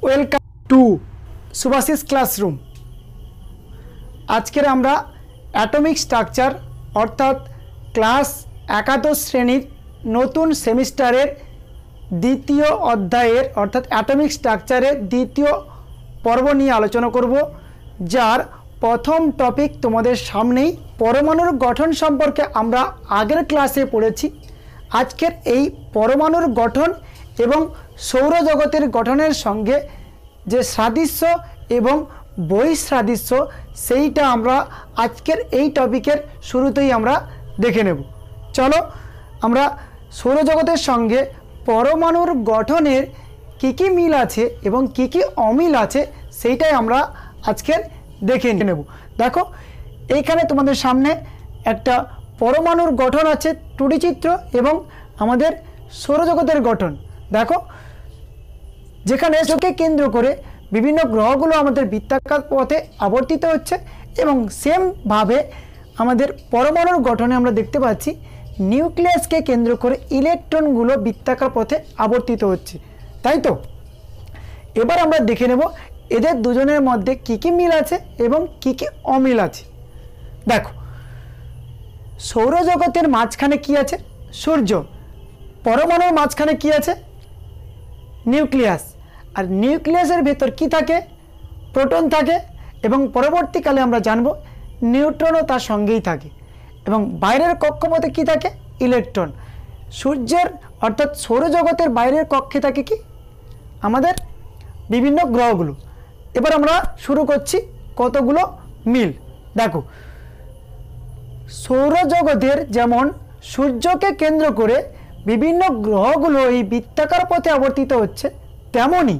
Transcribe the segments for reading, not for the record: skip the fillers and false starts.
Welcome to Subhashis classroom. আজকের আমরা atomic structure অর্থাৎ ক্লাস একাদশ শ্রেণীর নতুন সেমিস্টারের দ্বিতীয় অধ্যায়ের অর্থাৎ অ্যাটমিক স্ট্রাকচারের দ্বিতীয় পর্ব নিয়ে আলোচনা করব, যার প্রথম টপিক তোমাদের সামনেই পরমাণুর গঠন সম্পর্কে আমরা আগের ক্লাসে পড়েছি। আজকের এই পরমাণুর গঠন এবং সৌরজগতের গঠনের সঙ্গে যে সাদৃশ্য এবং বহিঃসাদৃশ্য সেইটা আমরা আজকের এই টপিকের শুরুতেই আমরা দেখে নেব। চলো আমরা সৌরজগতের সঙ্গে পরমাণুর গঠনের কী মিল আছে এবং কী অমিল আছে সেইটাই আমরা আজকের দেখে নেব। দেখো এইখানে তোমাদের সামনে একটা পরমাণুর গঠন আছে 2D চিত্র এবং আমাদের সৌরজগতের গঠন। দেখো যেখানে চোখকে কেন্দ্র করে বিভিন্ন গ্রহগুলো আমাদের বৃত্তাকার পথে আবর্তিত হচ্ছে এবং সেমভাবে আমাদের পরমাণুর গঠনে আমরা দেখতে পাচ্ছি নিউক্লিয়াসকে কেন্দ্র করে ইলেকট্রনগুলো বৃত্তাকার পথে আবর্তিত হচ্ছে, তাই তো? এবার আমরা দেখে নেব এদের দুজনের মধ্যে কী মিল আছে এবং কী অমিল আছে। দেখো সৌরজগতের মাঝখানে কি আছে? সূর্য। পরমাণুর মাঝখানে কি আছে? নিউক্লিয়াস। আর নিউক্লিয়াসের ভেতর কি থাকে? প্রোটন থাকে এবং পরবর্তীকালে আমরা জানব নিউট্রনও তার সঙ্গেই থাকে এবং বাইরের কক্ষপথে কি থাকে? ইলেকট্রন। সূর্যের অর্থাৎ সৌরজগতের বাইরের কক্ষে থাকে কি? আমাদের বিভিন্ন গ্রহগুলো। এবার আমরা শুরু করছি কতগুলো মিল। দেখো সৌরজগতের যেমন সূর্যকে কেন্দ্র করে বিভিন্ন গ্রহগুলো এই বৃত্তাকার পথে আবর্তিত হচ্ছে, তেমনি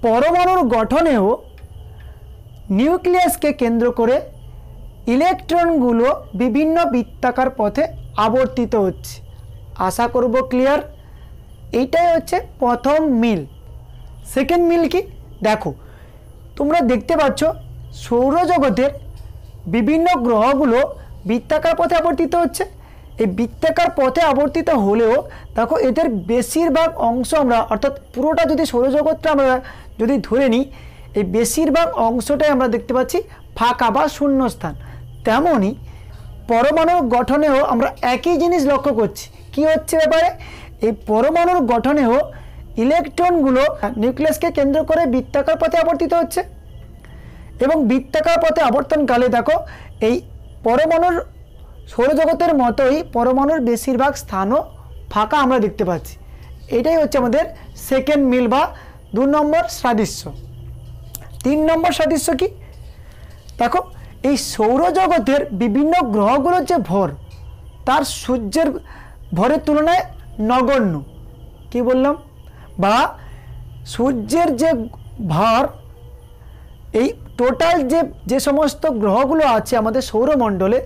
পরমাণুর গঠনেও নিউক্লিয়াসকে কেন্দ্র করে ইলেকট্রনগুলো বিভিন্ন বৃত্তাকার পথে আবর্তিত হচ্ছে। আশা করব ক্লিয়ার। এইটাই হচ্ছে প্রথম মিল। সেকেন্ড মিল কি? দেখো তোমরা দেখতে পাচ্ছ সৌরজগতের বিভিন্ন গ্রহগুলো বৃত্তাকার পথে আবর্তিত হচ্ছে। এই বৃত্তাকার পথে আবর্তিত হলেও দেখো এদের বেশিরভাগ অংশ আমরা অর্থাৎ পুরোটা যদি সৌরজগৎটা আমরা যদি ধরে নিই, এই বেশিরভাগ অংশটাই আমরা দেখতে পাচ্ছি ফাঁকা বা শূন্যস্থান। তেমনই পরমাণুর গঠনেও আমরা একই জিনিস লক্ষ্য করছি। কি হচ্ছে ব্যাপারে? এই পরমাণুর গঠনেও ইলেকট্রনগুলো নিউক্লিয়াসকে কেন্দ্র করে বৃত্তাকার পথে আবর্তিত হচ্ছে এবং বৃত্তাকার পথে আবর্তনকালে দেখো এই পরমাণুর সৌরজগতের মতোই পরমাণুর বেশিরভাগ স্থানও ফাঁকা আমরা দেখতে পাচ্ছি। এটাই হচ্ছে আমাদের সেকেন্ড মিল বা 2 নম্বর সাদৃশ্য। 3 নম্বর সাদৃশ্য কি? দেখো এই সৌরজগতের বিভিন্ন গ্রহগুলোর যে ভর তার সূর্যের ভরের তুলনায় নগণ্য। কি বললাম? বা সূর্যের যে ভর এই টোটাল যে সমস্ত গ্রহগুলো আছে আমাদের সৌরমণ্ডলে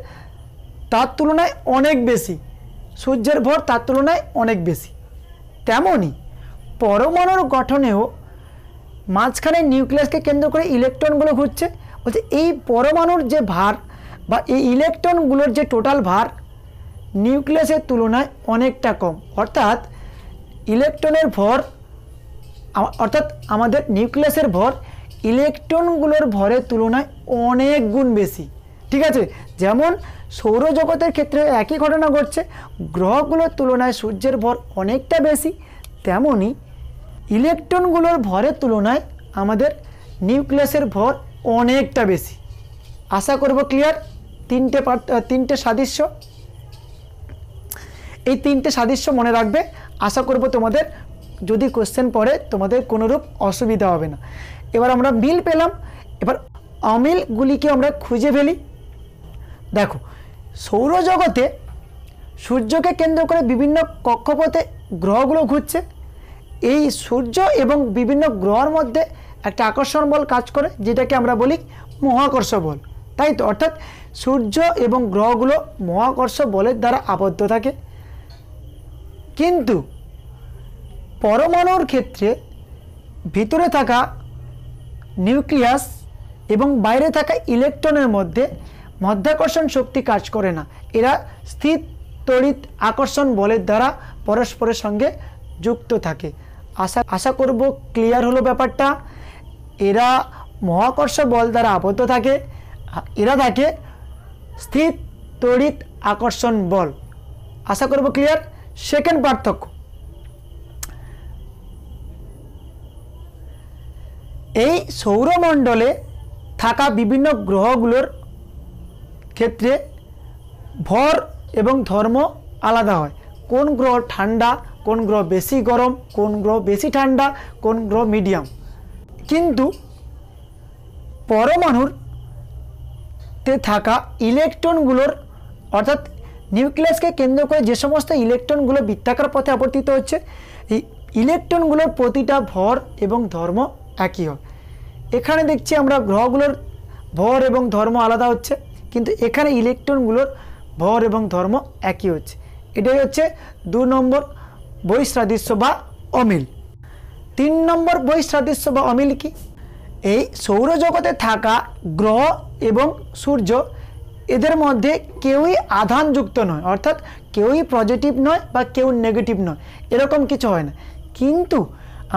তার তুলনায় অনেক বেশি। সূর্যের ভর তার তুলনায় অনেক বেশি। তেমনই পরমাণুর গঠনেও মাঝখানে নিউক্লিয়াসকে কেন্দ্র করে ইলেকট্রনগুলো ঘুরছে। বলছে এই পরমাণুর যে ভার বা এই ইলেকট্রনগুলোর যে টোটাল ভার নিউক্লিয়াসের তুলনায় অনেকটা কম। অর্থাৎ ইলেকট্রনের ভর অর্থাৎ আমাদের নিউক্লিয়াসের ভর ইলেকট্রনগুলোর ভরের তুলনায় অনেক গুণ বেশি। ঠিক আছে? যেমন সৌরজগতের ক্ষেত্রে একই ঘটনা ঘটছে, গ্রহগুলোর তুলনায় সূর্যের ভর অনেকটা বেশি, তেমনি ইলেকট্রনগুলোর ভরের তুলনায় আমাদের নিউক্লিয়াসের ভর অনেকটা বেশি। আশা করব ক্লিয়ার। তিনটে সাদৃশ্য, এই 3টে সাদৃশ্য মনে রাখবে। আশা করব তোমাদের যদি কোশ্চেন পড়ে তোমাদের কোনোরূপ অসুবিধা হবে না। এবার আমরা মিল পেলাম, এবার অমিলগুলিকে আমরা খুঁজে ফেলি। দেখো সৌরজগতে সূর্যকে কেন্দ্র করে বিভিন্ন কক্ষপথে গ্রহগুলো ঘুরছে। এই সূর্য এবং বিভিন্ন গ্রহের মধ্যে একটা আকর্ষণ বল কাজ করে, যেটাকে আমরা বলি মহাকর্ষ বল, তাই তো? অর্থাৎ সূর্য এবং গ্রহগুলো মহাকর্ষ বলের দ্বারা আবদ্ধ থাকে। কিন্তু পরমাণুর ক্ষেত্রে ভিতরে থাকা নিউক্লিয়াস এবং বাইরে থাকা ইলেকট্রনের মধ্যে মাধ্যাকর্ষণ শক্তি কাজ করে না। এরা স্থির তড়িৎ আকর্ষণ বলের দ্বারা পরস্পরের সঙ্গে যুক্ত থাকে। আশা আশা করব ক্লিয়ার হলো ব্যাপারটা। এরা মহাকর্ষ বল দ্বারা আবদ্ধ থাকে, এরা থাকে স্থির তড়িৎ আকর্ষণ বল। আশা করব ক্লিয়ার। সেকেন্ড পার্থক্য, এই সৌরমণ্ডলে থাকা বিভিন্ন গ্রহগুলোর ক্ষেত্রে ভর এবং ধর্ম আলাদা হয়। কোন গ্রহ ঠান্ডা, কোন গ্রহ বেশি গরম, কোন গ্রহ বেশি ঠান্ডা, কোন গ্রহ মিডিয়াম। কিন্তু পরমাণুর তে থাকা ইলেকট্রনগুলোর অর্থাৎ নিউক্লিয়াসকে কেন্দ্র করে যে সমস্ত ইলেকট্রনগুলো বৃত্তাকার পথে আবর্তিত হচ্ছে, এই ইলেকট্রনগুলোর প্রতিটা ভর এবং ধর্ম একই হয়। এখানে দেখছি আমরা গ্রহগুলোর ভর এবং ধর্ম আলাদা হচ্ছে, কিন্তু এখানে ইলেকট্রনগুলোর ভর এবং ধর্ম একই হচ্ছে। এটাই হচ্ছে 2 নম্বর বৈসাদৃশ্য বা অমিল। 3 নম্বর বৈসাদৃশ্য বা অমিল কি? এই সৌরজগতে থাকা গ্রহ এবং সূর্য, এদের মধ্যে কেউই আধানযুক্ত নয়, অর্থাৎ কেউই পজিটিভ নয় বা কেউ নেগেটিভ নয়, এরকম কিছু হয় না। কিন্তু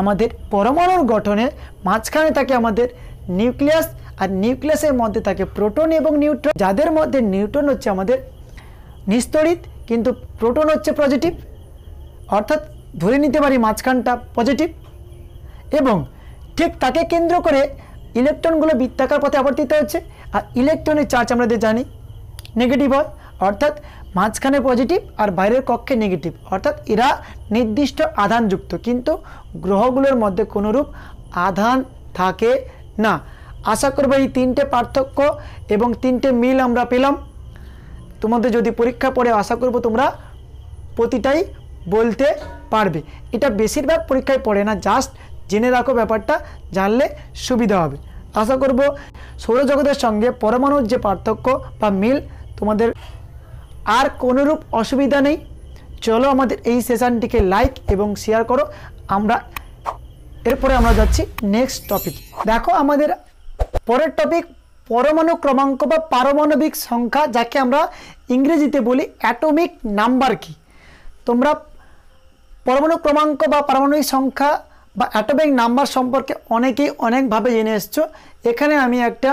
আমাদের পরমাণুর গঠনে মাঝখানে থাকে আমাদের নিউক্লিয়াস, আর নিউক্লিয়াসের মধ্যে থাকে প্রোটন এবং নিউট্রন, যাদের মধ্যে নিউট্রন হচ্ছে আমাদের নিস্তড়িত, কিন্তু প্রোটন হচ্ছে পজিটিভ, অর্থাৎ ধরে নিতে পারি মাঝখানটা পজিটিভ। এবং ঠিক তাকে কেন্দ্র করে ইলেকট্রনগুলো বৃত্তাকার পথে আবর্তিত হচ্ছে, আর ইলেকট্রনের চার্জ আমাদের জানি নেগেটিভ হয়, অর্থাৎ মাঝখানে পজিটিভ আর বাইরের কক্ষে নেগেটিভ, অর্থাৎ এরা নির্দিষ্ট আধানযুক্ত। কিন্তু গ্রহগুলোর মধ্যে কোনোরূপ আধান থাকে না। আশা করব এই 3টে পার্থক্য এবং 3টে মিল আমরা পেলাম। তোমাদের যদি পরীক্ষা পড়ে আশা করব তোমরা প্রতিটাই বলতে পারবে। এটা বেশিরভাগ পরীক্ষায় পড়ে না, জাস্ট জেনে রাখো, ব্যাপারটা জানলে সুবিধা হবে। আশা করব সৌরজগতের সঙ্গে পরমাণুর যে পার্থক্য বা মিল তোমাদের আর কোনোরূপ অসুবিধা নেই। চলো আমাদের এই সেশনটিকে লাইক এবং শেয়ার করো। এরপরে আমরা যাচ্ছি নেক্সট টপিক। দেখো আমাদের পরের টপিক পরমাণু ক্রমাঙ্ক বা পারমাণবিক সংখ্যা, যাকে আমরা ইংরেজিতে বলি অ্যাটমিক নাম্বার কি। তোমরা পরমাণু ক্রমাঙ্ক বা পারমাণবিক সংখ্যা বা অ্যাটমিক নাম্বার সম্পর্কে অনেকেই অনেকভাবে জেনে এসছো। এখানে আমি একটা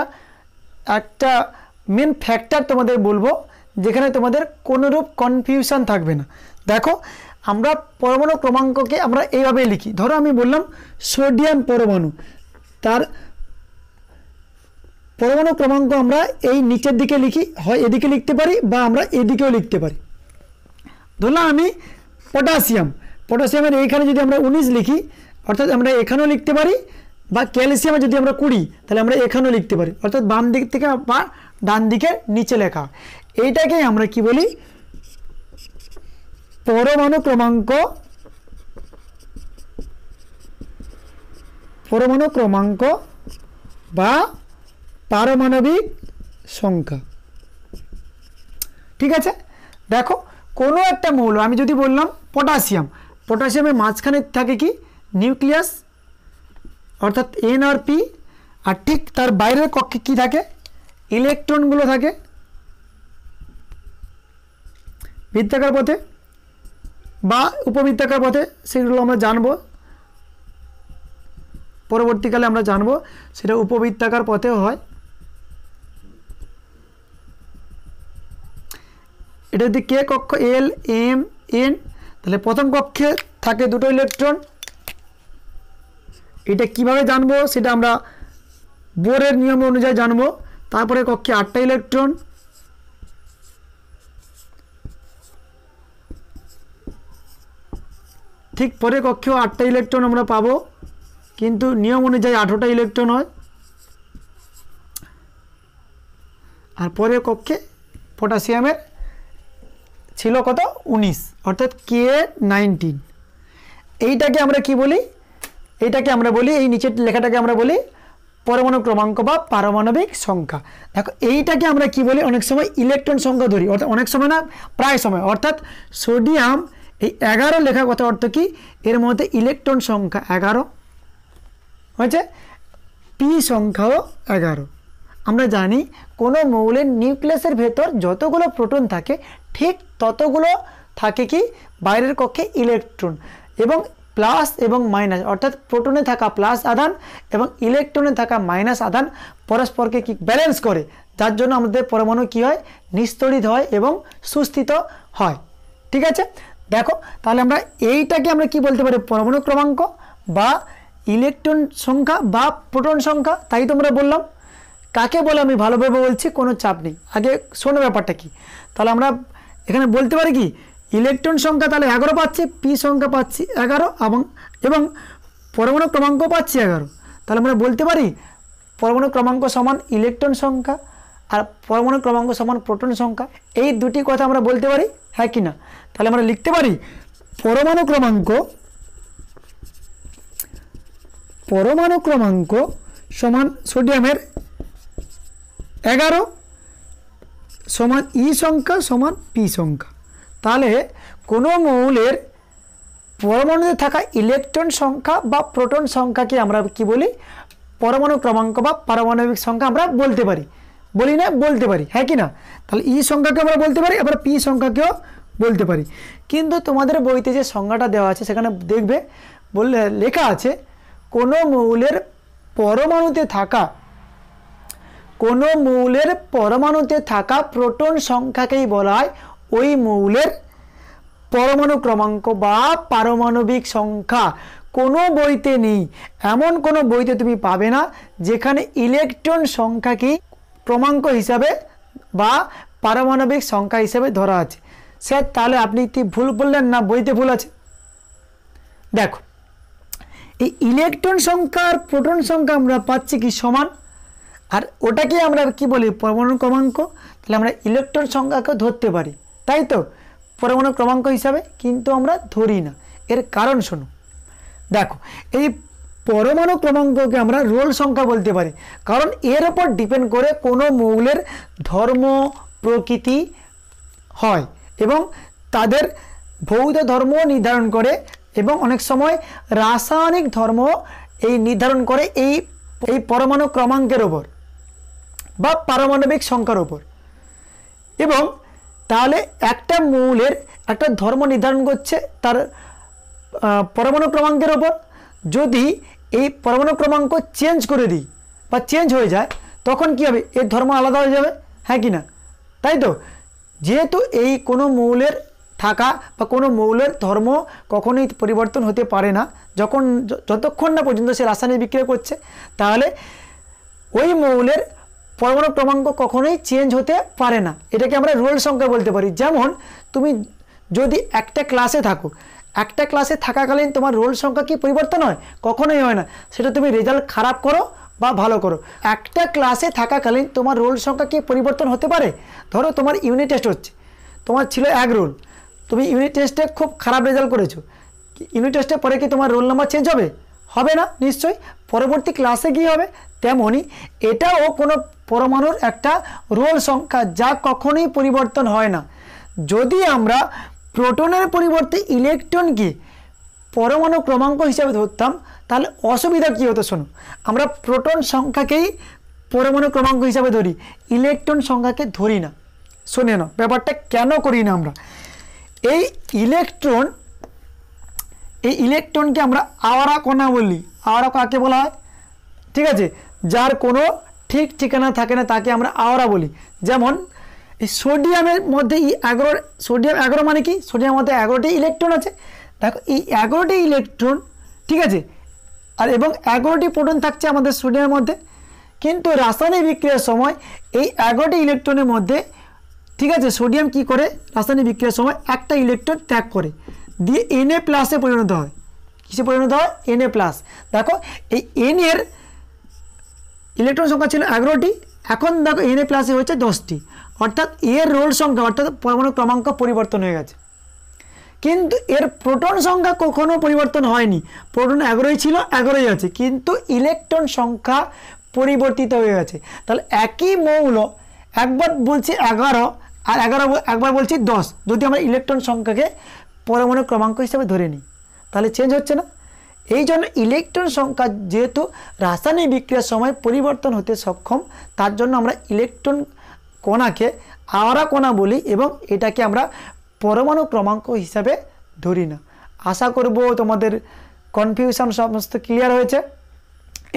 মেন ফ্যাক্টর তোমাদের বলবো, যেখানে তোমাদের কোনোরূপ কনফিউশন থাকবে না। দেখো আমরা পরমাণু ক্রমাঙ্ককে আমরা এইভাবে লিখি। ধরো আমি বললাম সোডিয়াম পরমাণু, তার পরমাণু ক্রমাঙ্ক আমরা এই নিচের দিকে লিখি, হয় এদিকে লিখতে পারি বা আমরা এদিকেও লিখতে পারি। ধরলাম আমি পটাশিয়ামের এইখানে যদি আমরা 19 লিখি, অর্থাৎ আমরা এখানেও লিখতে পারি, বা ক্যালসিয়ামে যদি আমরা 20, তাহলে আমরা এখানেও লিখতে পারি, অর্থাৎ বাম দিক থেকে বা ডান দিকে নিচে লেখা। এইটাকেই আমরা কি বলি? পরমাণু ক্রমাঙ্ক বা পারমাণবিক সংখ্যা। ঠিক আছে, দেখো কোনো একটা মৌল, আমি যদি বললাম পটাশিয়ামের মাঝখানে থাকে কি? নিউক্লিয়াস, অর্থাৎ এন আর পি, আর ঠিক তার বাইরের কক্ষে কি থাকে? ইলেকট্রনগুলো থাকে বৃত্তাকার পথে বা উপবৃত্তাকার পথে, সেগুলো আমরা জানবো পরবর্তীকালে, আমরা জানবো সেটা উপবৃত্তাকার পথেও হয়। এটা যদি কে কক্ষ এল এম এন, তাহলে প্রথম কক্ষে থাকে 2টো ইলেকট্রন। এটা কিভাবে জানবো? সেটা আমরা বোরের নিয়ম অনুযায়ী জানবো। তারপরে কক্ষে 8টা ইলেকট্রন, ঠিক পরে কক্ষেও 8টা ইলেকট্রন আমরা পাবো, কিন্তু নিয়ম অনুযায়ী 18টা ইলেকট্রন হয়। আর পরের কক্ষে পটাশিয়ামের ছিল কত? 19, অর্থাৎ K19। এইটাকে আমরা কি বলি? এইটাকে আমরা বলি, এই নিচের লেখাটাকে আমরা বলি পরমাণু ক্রমাঙ্ক বা পারমাণবিক সংখ্যা। দেখো এইটাকে আমরা কি বলি? অনেক সময় ইলেকট্রন সংখ্যা ধরি, অর্থাৎ অনেক সময় না, প্রায় সময়। অর্থাৎ সোডিয়াম এই 11 লেখার কথা অর্থ কি? এর মধ্যে ইলেকট্রন সংখ্যা 11 হয়েছে, পি সংখ্যাও 11। আমরা জানি কোনো মৌলের নিউক্লিয়াসের ভেতর যতগুলো প্রোটন থাকে, ঠিক ততগুলো থাকে কি বাইরের কক্ষে ইলেকট্রন, এবং প্লাস এবং মাইনাস, অর্থাৎ প্রোটনে থাকা প্লাস আধান এবং ইলেকট্রনে থাকা মাইনাস আধান পরস্পরকে কি ব্যালেন্স করে, যার জন্য আমাদের পরমাণু কি হয়, নিস্তড়িত হয় এবং সুস্থিত হয়। ঠিক আছে, দেখো তাহলে আমরা এইটাকে আমরা কি বলতে পারি, পরমাণু ক্রমাঙ্ক বা ইলেকট্রন সংখ্যা বা প্রোটন সংখ্যা। তাই তোমরা বললাম কাকে বলে আমি ভালোভাবে বলছি, কোনো চাপ নেই, আগে শোনো ব্যাপারটা কি। তাহলে আমরা এখানে বলতে পারি কি, ইলেকট্রন সংখ্যা তাহলে 11 পাচ্ছি, পি সংখ্যা পাচ্ছি 11 এবং পরমাণু ক্রমাঙ্ক পাচ্ছি 11। তাহলে আমরা বলতে পারি পরমাণু ক্রমাঙ্ক সমান ইলেকট্রন সংখ্যা আর পরমাণু ক্রমাঙ্ক সমান প্রোটন সংখ্যা। এই দুটি কথা আমরা বলতে পারি, হ্যাঁ কি না? তাহলে আমরা লিখতে পারি পরমাণু ক্রমাঙ্ক সমান সোডিয়ামের 11 সমান ই সংখ্যা সমান পি সংখ্যা। তাহলে কোনো মৌলের পরমাণুতে থাকা ইলেকট্রন সংখ্যা বা প্রোটন সংখ্যাকে আমরা কি বলি, পরমাণু ক্রমাঙ্ক বা পারমাণবিক সংখ্যা আমরা বলতে পারি, বলি না, বলতে পারি, হ্যাঁ কি না? তাহলে ই সংখ্যাকে আমরা বলতে পারি, আবার পি সংখ্যাকেও বলতে পারি। কিন্তু তোমাদের বইতে যে সংজ্ঞাটা দেওয়া আছে সেখানে দেখবে বললে লেখা আছে কোনো মৌলের পরমাণুতে থাকা প্রোটন সংখ্যাকেই বলা হয় ওই মৌলের পরমাণু ক্রমাঙ্ক বা পারমাণবিক সংখ্যা। কোনো বইতে নেই, এমন কোনো বইতে তুমি পাবে না যেখানে ইলেকট্রন সংখ্যাকেই ক্রমাঙ্ক হিসাবে বা পারমাণবিক সংখ্যা হিসাবে ধরা আছে। স্যার তাহলে আপনি কি ভুল বললেন না, বইতে ভুল আছে? দেখো এই ইলেকট্রন সংখ্যা আর প্রোটন সংখ্যা আমরা পাচ্ছি কি সমান, আর ওটাকে আমরা কি বলি, পরমাণু ক্রমাঙ্ক। তাহলে আমরা ইলেকট্রন সংখ্যাকে ধরতে পারি, তাই তো, পরমাণু ক্রমাঙ্ক হিসাবে, কিন্তু আমরা ধরি না। এর কারণ শোনো, দেখো এই পরমাণু ক্রমাঙ্ককে আমরা রোল সংখ্যা বলতে পারি, কারণ এর ওপর ডিপেন্ড করে কোনো মৌলের ধর্ম প্রকৃতি হয় এবং তাদের ভৌত ধর্ম নির্ধারণ করে এবং অনেক সময় রাসায়নিক ধর্ম এই নির্ধারণ করে এই পরমাণু ক্রমাঙ্কের ওপর বা পারমাণবিক সংখ্যার ওপর। এবং তাহলে একটা মৌলের একটা ধর্ম নির্ধারণ করছে তার পরমাণু ক্রমাঙ্কের ওপর। যদি এই পরমাণু ক্রমাঙ্ক চেঞ্জ করে দিই বা চেঞ্জ হয়ে যায় তখন কি হবে, এর ধর্ম আলাদা হয়ে যাবে, হ্যাঁ কি না? তাই তো, যেহেতু এই কোনো মৌলের থাকা বা কোনো মৌলের ধর্ম কখনোই পরিবর্তন হতে পারে না যতক্ষণ না পর্যন্ত সে রাসায়নিক বিক্রিয়া করছে, তাহলে ওই মৌলের পরমাণু ক্রমাঙ্ক কখনোই চেঞ্জ হতে পারে না। এটাকে আমরা রোল সংখ্যা বলতে পারি। যেমন তুমি যদি একটা ক্লাসে থাকো, একটা ক্লাসে থাকাকালীন তোমার রোল সংখ্যা কি পরিবর্তন হয়? কখনোই হয় না, সেটা তুমি রেজাল্ট খারাপ করো বা ভালো করো। একটা ক্লাসে থাকাকালীন তোমার রোল সংখ্যা কি পরিবর্তন হতে পারে? ধরো তোমার ইউনিট টেস্ট হচ্ছে, তোমার ছিল 1 রোল, তুমি ইউনিট টেস্টে খুব খারাপ রেজাল্ট করেছো, ইউনিট টেস্টের পরে কি তোমার রোল নাম্বার চেঞ্জ হবে? হবে না, নিশ্চয়ই পরবর্তী ক্লাসে কী হবে। তেমনই এটাও কোনো পরমাণুর একটা রোল সংখ্যা যা কখনোই পরিবর্তন হয় না। যদি আমরা প্রোটনের পরিবর্তে ইলেকট্রনকে পরমাণু ক্রমাঙ্ক হিসাবে ধরতাম তাহলে অসুবিধা কী হতো শোনো, আমরা প্রোটন সংখ্যাকেই পরমাণু ক্রমাঙ্ক হিসাবে ধরি, ইলেকট্রন সংখ্যাকে ধরি না। শুনে নাও ব্যাপারটা কেন করি না আমরা। এই ইলেকট্রনকে আমরা আওয়ারা কণা বলি। আওয়ারা কাকে বলা হয়? ঠিক আছে, যার কোনো ঠিক ঠিকানা থাকে না তাকে আমরা আওয়ারা বলি। যেমন এই সোডিয়ামের মধ্যে সোডিয়াম 11 মানে কি, সোডিয়ামের মধ্যে 11টি ইলেকট্রন আছে। দেখো এই 11টি ইলেকট্রন, ঠিক আছে, আর এবং 11টি প্রোটন থাকছে আমাদের সোডিয়ামের মধ্যে। কিন্তু রাসায়নিক বিক্রিয়ার সময় এই 11টি ইলেকট্রনের মধ্যে, ঠিক আছে, সোডিয়াম কি করে রাসায়নিক বিক্রিয়ার সময় একটা ইলেকট্রন ত্যাগ করে দিয়ে Na প্লাসে পরিণত হয়। কিসে পরিণত হয়? Na plus. দেখো এই Na এর ইলেকট্রন সংখ্যা ছিল 11টি, এখন দেখো Na প্লাসে হয়েছে 10টি, অর্থাৎ এর রোল সংখ্যা অর্থাৎ পরমাণু ক্রমাঙ্ক পরিবর্তন হয়ে গেছে। কিন্তু এর প্রোটন সংখ্যা কখনো পরিবর্তন হয়নি, প্রোটন 11ই ছিল, 11ই আছে, কিন্তু ইলেকট্রন সংখ্যা পরিবর্তিত হয়ে গেছে। তাহলে একই মৌল একবার বলছি 11 আর একবার বলছি 10, যদি আমরা ইলেকট্রন সংখ্যাকে পরমাণু ক্রমাঙ্ক হিসেবে ধরে নিই তাহলে চেঞ্জ হচ্ছে না। এই জন্য ইলেকট্রন সংখ্যা যেহেতু রাসায়নিক বিক্রিয়ার সময় পরিবর্তন হতে সক্ষম, তার জন্য আমরা ইলেকট্রন কণাকে আওয়ারা কণা বলি এবং এটাকে আমরা পরমাণু ক্রমাঙ্ক হিসাবে ধরি না। আশা করব তোমাদের কনফিউশন সমস্ত ক্লিয়ার হয়েছে।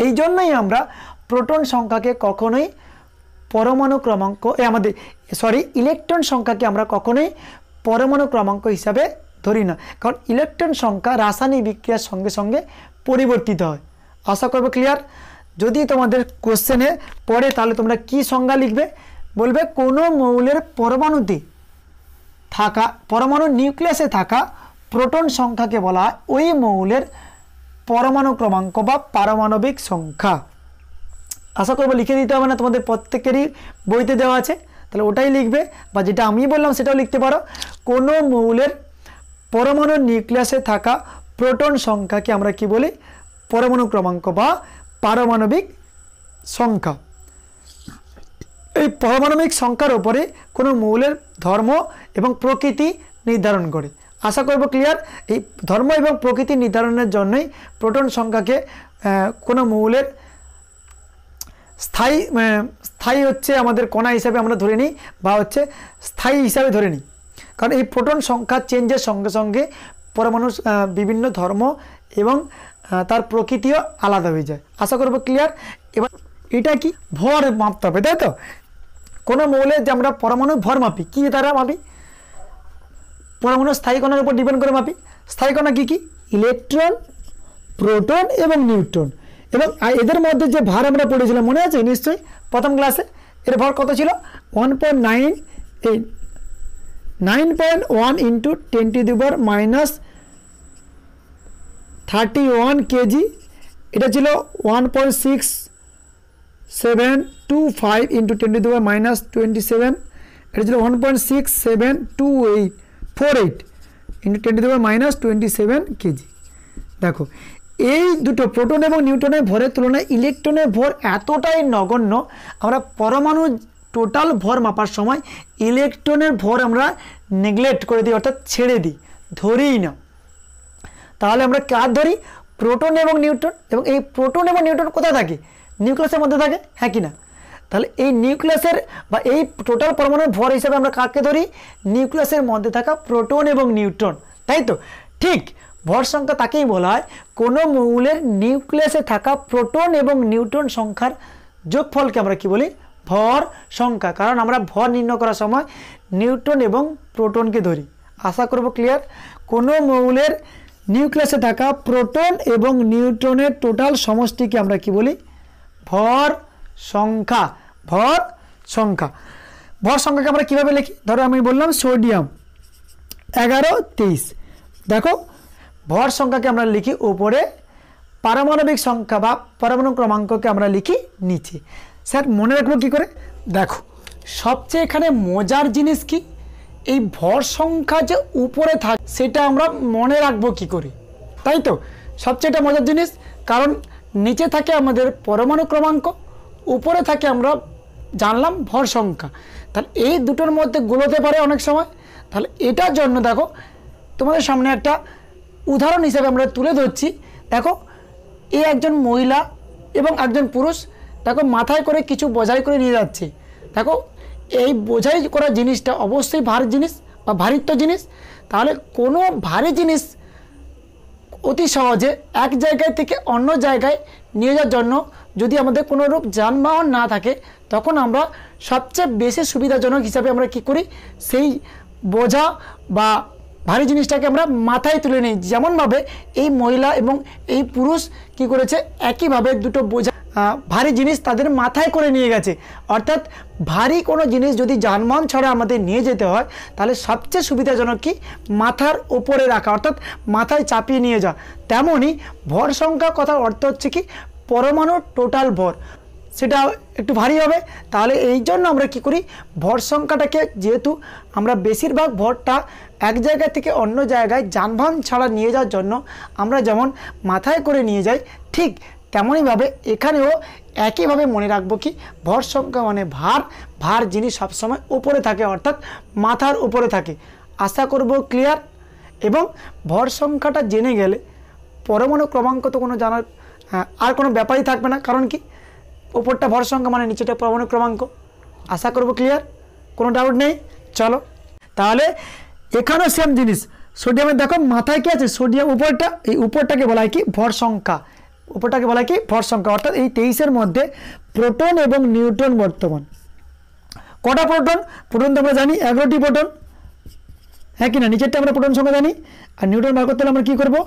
এই জন্যই আমরা প্রোটন সংখ্যাকে কখনোই পরমাণু ক্রমাঙ্ক ইলেকট্রন সংখ্যাকে আমরা কখনোই পরমাণু ক্রমাঙ্ক হিসাবে ধরি না, কারণ ইলেকট্রন সংখ্যা রাসায়নিক বিক্রিয়ার সঙ্গে সঙ্গে পরিবর্তিত হয়। আশা করব ক্লিয়ার। যদি তোমাদের কোশ্চেনে পড়ে তাহলে তোমরা কি সংজ্ঞা লিখবে, বলবে কোনো মৌলের পরমাণুতে থাকা পরমাণু নিউক্লিয়াসে থাকা প্রোটন সংখ্যাকে বলা হয় ওই মৌলের পরমাণু ক্রমাঙ্ক বা পারমাণবিক সংখ্যা। আশা করব লিখে দিতে হবে না, তোমাদের প্রত্যেকেরই বইতে দেওয়া আছে, তাহলে ওটাই লিখবে, বা যেটা আমি বললাম সেটাও লিখতে পারো। কোনো মৌলের পরমাণু নিউক্লিয়াসে থাকা প্রোটন সংখ্যাকে আমরা কি বলি, পরমাণু ক্রমাঙ্ক বা পারমাণবিক সংখ্যা। এই পারমাণবিক সংখ্যার উপরে কোনো মৌলের ধর্ম এবং প্রকৃতি নির্ধারণ করে। আশা করব ক্লিয়ার। এই ধর্ম এবং প্রকৃতি নির্ধারণের জন্যই প্রোটন সংখ্যাকে কোনো মৌলের স্থায়ী হচ্ছে আমাদের কণা হিসাবে আমরা ধরে নিই, বা হচ্ছে স্থায়ী হিসাবে ধরে নিই, কারণ এই প্রোটন সংখ্যা চেঞ্জের সঙ্গে সঙ্গে পরমাণুর বিভিন্ন ধর্ম এবং তার প্রকৃতিও আলাদা হয়ে যায়। আশা করব ক্লিয়ার। এবার এটা কি ভর মাপতে হবে, তাই তো? কোনো মৌলের যে আমরা পরমাণু ভর মাপি, কী দ্বারা মাপি? পরমাণু স্থায়ী কণার উপর ডিপেন্ড করে মাপি। স্থায়ী কণা কী কী? ইলেকট্রন, প্রোটন এবং নিউট্রন। এবং এদের মধ্যে যে ভার আমরা পড়েছিলাম মনে আছে নিশ্চয়ই প্রথম ক্লাসে? এর ভর কত ছিল? 9.1 ইন্টু 10⁻31 কেজি। এটা ছিল 1.6725 ইন্টু 10⁻27। এটা ছিল 1.6748 ইন্টু 10⁻27 কেজি। দেখো এই দুটো প্রোটন এবং নিউট্রনের ভরের তুলনায় ইলেকট্রনের ভর এতটাই নগণ্য, আমরা পরমাণু টোটাল ভর মাপার সময় ইলেকট্রনের ভর আমরা নেগলেক্ট করে দিই, অর্থাৎ ছেড়ে দিই, ধরিই না। তাহলে আমরা কার ধরি? প্রোটন এবং নিউট্রন। এবং এই প্রোটন এবং নিউট্রন কোথায় থাকে? নিউক্লিয়াসের মধ্যে থাকে, হ্যাঁ কি না? তাহলে এই নিউক্লিয়াসের বা এই টোটাল পরমাণুর ভর হিসাবে আমরা কাকে ধরি? নিউক্লিয়াসের মধ্যে থাকা প্রোটন এবং নিউট্রন, তাই তো? ঠিক ভর সংখ্যা তাকেই বলা হয় কোনো মৌলের নিউক্লিয়াসে থাকা প্রোটন এবং নিউট্রন সংখ্যার যোগফলকে আমরা কি বলি? ভর সংখ্যা। কারণ আমরা ভর নির্ণয় করার সময় নিউট্রন এবং প্রোটনকে ধরি। আশা করব ক্লিয়ার। কোনো মৌলের নিউক্লিয়াসে থাকা প্রোটন এবং নিউট্রনের টোটাল সমষ্টিকে আমরা কি বলি? ভর সংখ্যা। ভর সংখ্যা। ভর সংখ্যাকে আমরা কীভাবে লিখি? ধরো আমি বললাম সোডিয়াম 1123। দেখো ভর সংখ্যাকে আমরা লিখি উপরে, পারমাণবিক সংখ্যা বা পরমাণু ক্রমাঙ্ককে আমরা লিখি নিচে। স্যার মনে রাখবো কী করে? দেখো সবচেয়ে এখানে মজার জিনিস কি, এই ভর সংখ্যা যে উপরে থাকে সেটা আমরা মনে রাখবো কী করে, তাই তো? সবচেয়ে এটা মজার জিনিস, কারণ নিচে থাকে আমাদের পরমাণু ক্রমাঙ্ক, উপরে থাকে আমরা জানলাম ভর সংখ্যা। তাহলে এই দুটোর মধ্যে গুলোতে পারে অনেক সময়। তাহলে এটার জন্য দেখো তোমাদের সামনে একটা উদাহরণ হিসেবে আমরা তুলে ধরছি। দেখো এই একজন মহিলা এবং একজন পুরুষ, দেখো মাথায় করে কিছু বোঝাই করে নিয়ে যাচ্ছে। দেখো এই বোঝাই করা জিনিসটা অবশ্যই ভারী জিনিস বা ভারিত্ব জিনিস। তাহলে কোনো ভারী জিনিস অতি সহজে এক জায়গায় থেকে অন্য জায়গায় নিয়ে যাওয়ার জন্য যদি আমাদের কোনো রূপ যানবাহন না থাকে, তখন আমরা সবচেয়ে বেশি সুবিধাজনক হিসাবে আমরা কি করি? সেই বোঝা বা ভারী জিনিসটাকে আমরা মাথায় তুলে নিই। যেমনভাবে এই মহিলা এবং এই পুরুষ কি করেছে? একইভাবে দুটো বোঝা ভারী জিনিস তাদের মাথায় করে নিয়ে গেছে। অর্থাৎ ভারী কোনো জিনিস যদি যানবাহন ছাড়া আমাদের নিয়ে যেতে হয়, তাহলে সবচেয়ে সুবিধাজনক কি? মাথার ওপরে রাখা, অর্থাৎ মাথায় চাপিয়ে নিয়ে যাওয়া। তেমনই ভর সংখ্যা কথার অর্থ হচ্ছে কি? পরমাণুর টোটাল ভর, সেটা একটু ভারী হবে। তাহলে এই জন্য আমরা কি করি? ভর সংখ্যাটাকে, যেহেতু আমরা বেশিরভাগ ভরটা এক জায়গা থেকে অন্য জায়গায় যানবাহন ছাড়া নিয়ে যাওয়ার জন্য আমরা যেমন মাথায় করে নিয়ে যাই, ঠিক তেমনইভাবে এখানেও একইভাবে মনে রাখবো কি? ভর সংখ্যা মানে ভার। ভার জিনিস সবসময় উপরে থাকে, অর্থাৎ মাথার উপরে থাকে। আশা করব ক্লিয়ার। এবং ভর সংখ্যাটা জেনে গেলে পরমাণু ক্রমাঙ্ক তো কোনো জানার আর কোনো ব্যাপারই থাকবে না। কারণ কি? উপরটা ভর সংখ্যা মানে নিচেটা পরমাণু ক্রমাঙ্ক। আশা করব ক্লিয়ার, কোনো ডাউট নেই। চলো তাহলে এখানেও সেম জিনিস, সোডিয়ামের দেখো মাথায় কি আছে, সোডিয়াম উপরটা, এই উপরটাকে বলা হয় কি ভর সংখ্যা, উপরটাকে বলা হয় কি ভর সংখ্যা। অর্থাৎ এই 23-এর মধ্যে প্রোটন এবং নিউট্রন বর্তমান। কটা প্রোটন? প্রোটন তো আমরা জানি 11টি প্রোটন, হ্যাঁ কি না? নিচেরটা আমরা প্রোটন সংখ্যা জানি। আর নিউট্রন বার করতে হলে আমরা কী করবো?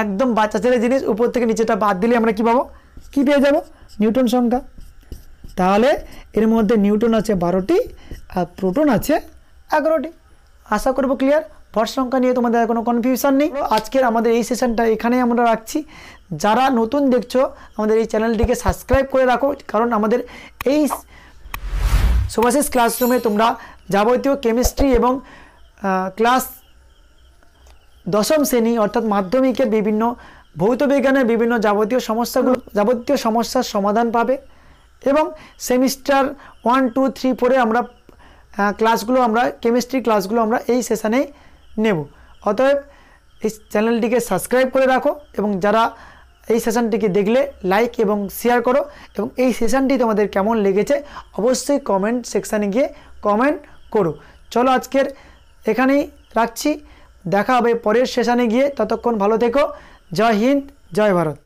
একদম বাচ্চা ছেলে জিনিস, উপর থেকে নিচেটা বাদ দিলে আমরা কী পাবো? কী পেয়ে যাব? নিউট্রন সংখ্যা। তাহলে এর মধ্যে নিউট্রন আছে 12টি আর প্রোটন আছে 11টি। আশা করবো ক্লিয়ার। ভর সংখ্যা নিয়ে তোমাদের কোনো কনফিউশন নেই। আজকের আমাদের এই সেশনটা এখানেই আমরা রাখছি। যারা নতুন দেখছো আমাদের এই চ্যানেলটিকে সাবস্ক্রাইব করে রাখো, কারণ আমাদের এই শুভাশিস ক্লাসরুমে তোমরা যাবতীয় কেমিস্ট্রি এবং ক্লাস 10ম শ্রেণী অর্থাৎ মাধ্যমিকের বিভিন্ন ভৌত বিজ্ঞানের বিভিন্ন যাবতীয় সমস্যার সমাধান পাবে। এবং সেমিস্টার 1, 2, 3, 4 আমরা ক্লাসগুলো, আমরা কেমিস্ট্রি ক্লাসগুলো আমরা এই সেশানেই নেব। অতএব এই চ্যানেলটিকে সাবস্ক্রাইব করে রাখো এবং যারা এই সেশনটিকে দেখলে লাইক এবং শেয়ার করো। এবং এই সেশনটি তোমাদের কেমন লেগেছে অবশ্যই কমেন্ট সেকশানে গিয়ে কমেন্ট করো। চলো আজকের এখানেই রাখছি, দেখা হবে পরের সেশনে গিয়ে। ততক্ষণ ভালো থেকো। জয় হিন্দ, জয় ভারত।